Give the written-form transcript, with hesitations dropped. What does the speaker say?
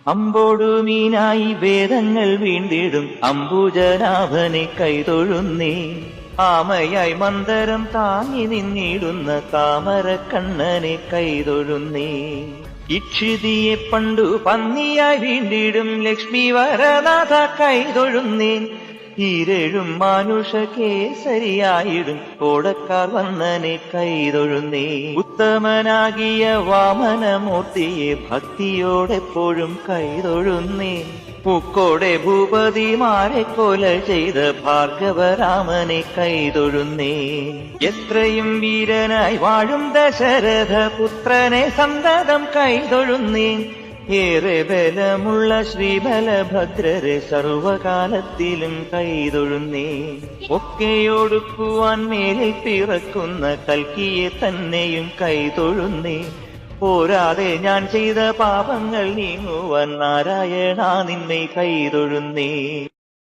അമ്പോടു മീനായി വേദങ്ങൾ വീണ്ടിടും അംബുജനാഭനെ കൈതൊഴുന്നേ. ആമയായി മന്ദരം താങ്ങി നിന്നിടുന്ന താമരക്കണ്ണനെ കൈതൊഴുന്നേ. ഇക്ഷിതിയെ പണ്ടു പന്നിയായി വീണ്ടിടും ലക്ഷ്മി വരനാഥ കൈതൊഴുന്നേൻ. ഈരഴും മാനുഷ കേസരിയായിടും കോടക്കാർ വന്നനെ കൈതൊഴുന്നേ. ഉത്തമനാകിയ വാമനമൂർത്തിയെ ഭക്തിയോടെപ്പോഴും കൈതൊഴുന്നേ. പൂക്കോടെ ഭൂപതിമാരെ കൊല ചെയ്ത ഭാർഗവരാമനെ കൈതൊഴുന്നേ. എത്രയും വീരനായി വാഴും ദശരഥ പുത്രനെ സന്തതം കൈതൊഴുന്നേ. ഏറെ ബലമുള്ള ശ്രീബലഭദ്രരെ സർവകാലത്തിലും കൈതൊഴുന്നേ. ഒക്കെയൊടുക്കുവാൻ മേലിൽ പിറക്കുന്ന കൽക്കിയെ തന്നെയും കൈതൊഴുന്നേ. പോരാതെ ഞാൻ ചെയ്ത പാപങ്ങൾ നീങ്ങുവാൻ നാരായണ നിന്നെ കൈതൊഴുന്നേ.